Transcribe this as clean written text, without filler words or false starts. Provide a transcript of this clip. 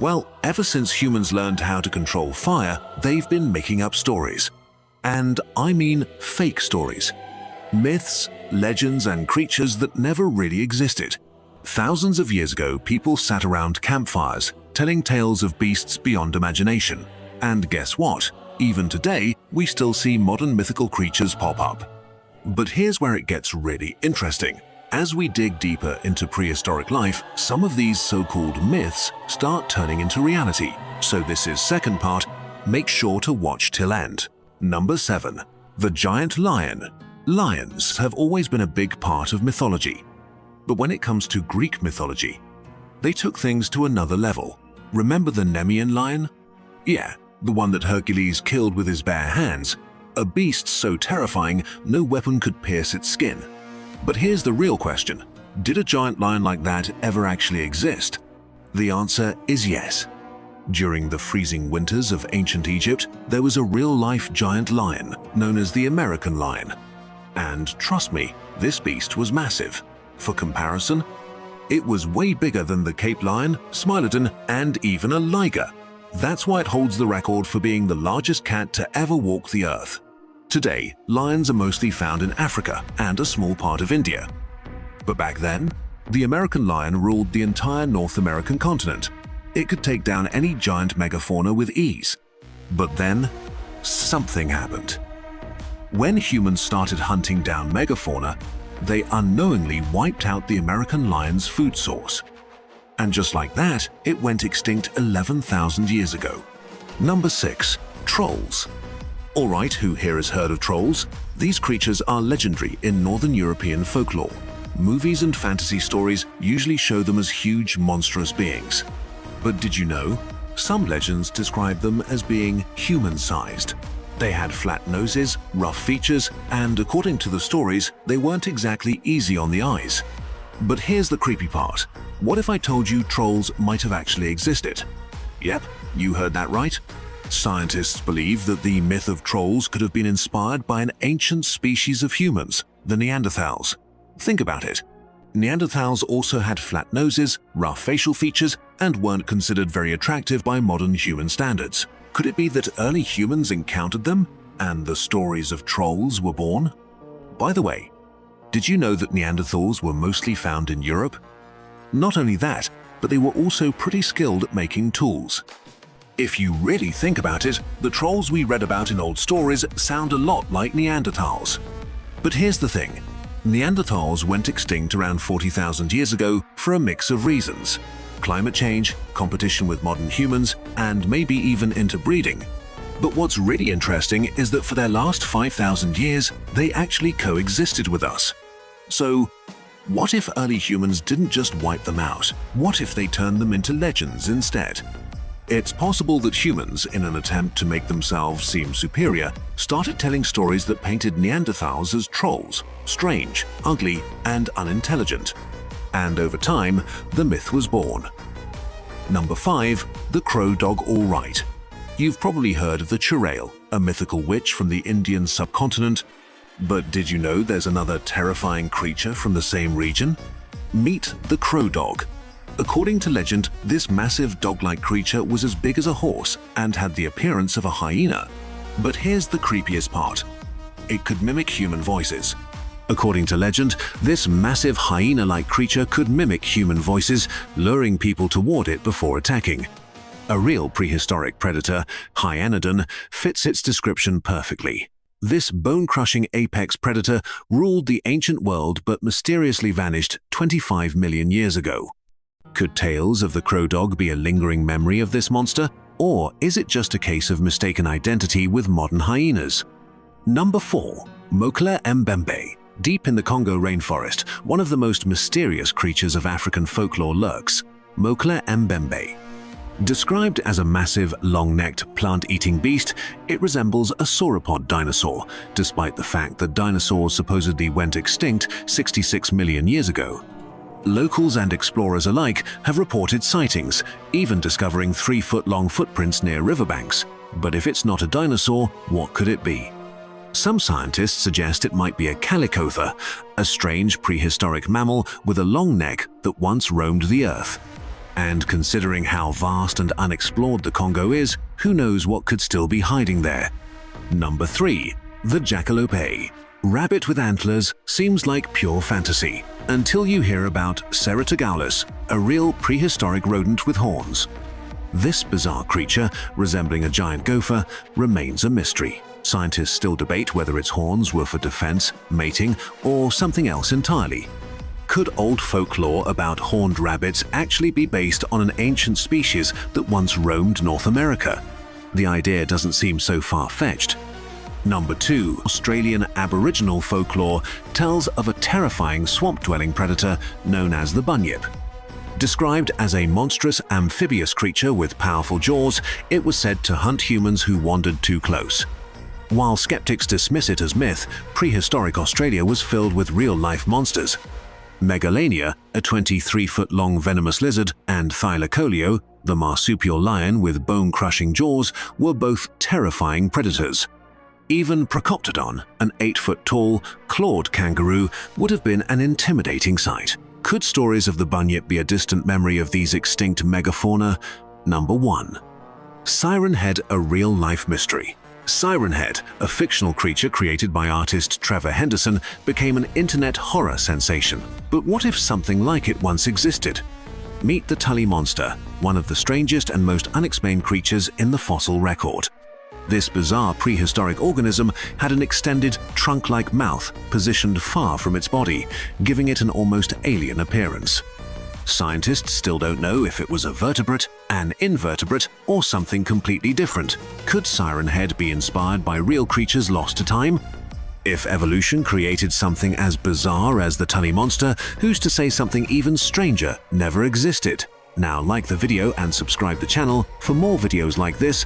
Well, ever since humans learned how to control fire, they've been making up stories. And I mean fake stories. Myths, legends, and creatures that never really existed. Thousands of years ago, people sat around campfires, telling tales of beasts beyond imagination. And guess what? Even today, we still see modern mythical creatures pop up. But here's where it gets really interesting. As we dig deeper into prehistoric life, some of these so-called myths start turning into reality. So this is second part. Make sure to watch till end. Number 7. The giant lion. Lions have always been a big part of mythology. But when it comes to Greek mythology, they took things to another level. Remember the Nemean lion? Yeah, the one that Hercules killed with his bare hands. A beast so terrifying, no weapon could pierce its skin. But here's the real question. Did a giant lion like that ever actually exist? The answer is yes. During the freezing winters of ancient Egypt, there was a real-life giant lion known as the American lion. And trust me, this beast was massive. For comparison, it was way bigger than the Cape lion, Smilodon, and even a liger. That's why it holds the record for being the largest cat to ever walk the earth. Today, lions are mostly found in Africa and a small part of India. But back then, the American lion ruled the entire North American continent. It could take down any giant megafauna with ease. But then, something happened. When humans started hunting down megafauna, they unknowingly wiped out the American lion's food source. And just like that, it went extinct 11,000 years ago. Number 6. Trolls. Alright, who here has heard of trolls? These creatures are legendary in Northern European folklore. Movies and fantasy stories usually show them as huge, monstrous beings. But did you know? Some legends describe them as being human-sized. They had flat noses, rough features, and according to the stories, they weren't exactly easy on the eyes. But here's the creepy part. What if I told you trolls might have actually existed? Yep, you heard that right. Scientists believe that the myth of trolls could have been inspired by an ancient species of humans, the Neanderthals. Think about it. Neanderthals also had flat noses, rough facial features, and weren't considered very attractive by modern human standards. Could it be that early humans encountered them, and the stories of trolls were born? By the way, did you know that Neanderthals were mostly found in Europe? Not only that, but they were also pretty skilled at making tools. If you really think about it, the trolls we read about in old stories sound a lot like Neanderthals. But here's the thing. Neanderthals went extinct around 40,000 years ago for a mix of reasons. Climate change, competition with modern humans, and maybe even interbreeding. But what's really interesting is that for their last 5,000 years, they actually coexisted with us. So, what if early humans didn't just wipe them out? What if they turned them into legends instead? It's possible that humans, in an attempt to make themselves seem superior, started telling stories that painted Neanderthals as trolls, strange, ugly, and unintelligent. And over time, the myth was born. Number 5. The Crow Dog All Right. You've probably heard of the Churail, a mythical witch from the Indian subcontinent. But did you know there's another terrifying creature from the same region? Meet the Crow Dog. According to legend, this massive dog-like creature was as big as a horse and had the appearance of a hyena. But here's the creepiest part. It could mimic human voices. According to legend, this massive hyena-like creature could mimic human voices, luring people toward it before attacking. A real prehistoric predator, Hyanodon, fits its description perfectly. This bone-crushing apex predator ruled the ancient world but mysteriously vanished 25 million years ago. Could tales of the crow dog be a lingering memory of this monster, or is it just a case of mistaken identity with modern hyenas? Number 4. Mokele Mbembe. Deep in the Congo rainforest, one of the most mysterious creatures of African folklore lurks, Mokele Mbembe. Described as a massive, long-necked, plant-eating beast, it resembles a sauropod dinosaur, despite the fact that dinosaurs supposedly went extinct 66 million years ago. Locals and explorers alike have reported sightings, even discovering 3-foot-long footprints near riverbanks. But if it's not a dinosaur, what could it be? Some scientists suggest it might be a calicother, a strange prehistoric mammal with a long neck that once roamed the earth. And considering how vast and unexplored the Congo is, who knows what could still be hiding there. Number 3. The jackalope. Rabbit with antlers seems like pure fantasy, until you hear about Ceratogallus, a real prehistoric rodent with horns. This bizarre creature, resembling a giant gopher, remains a mystery. Scientists still debate whether its horns were for defense, mating, or something else entirely. Could old folklore about horned rabbits actually be based on an ancient species that once roamed North America? The idea doesn't seem so far-fetched. Number 2. Australian Aboriginal folklore tells of a terrifying swamp-dwelling predator known as the bunyip. Described as a monstrous amphibious creature with powerful jaws, it was said to hunt humans who wandered too close. While skeptics dismiss it as myth, prehistoric Australia was filled with real-life monsters. Megalania, a 23-foot-long venomous lizard, and Thylacoleo, the marsupial lion with bone-crushing jaws, were both terrifying predators. Even Procoptodon, an 8-foot-tall, clawed kangaroo, would have been an intimidating sight. Could stories of the bunyip be a distant memory of these extinct megafauna? Number 1. Siren Head, a real-life mystery. Siren Head, a fictional creature created by artist Trevor Henderson, became an internet horror sensation. But what if something like it once existed? Meet the Tully monster, one of the strangest and most unexplained creatures in the fossil record. This bizarre prehistoric organism had an extended, trunk-like mouth positioned far from its body, giving it an almost alien appearance. Scientists still don't know if it was a vertebrate, an invertebrate, or something completely different. Could Siren Head be inspired by real creatures lost to time? If evolution created something as bizarre as the Tully monster, who's to say something even stranger never existed? Now like the video and subscribe the channel for more videos like this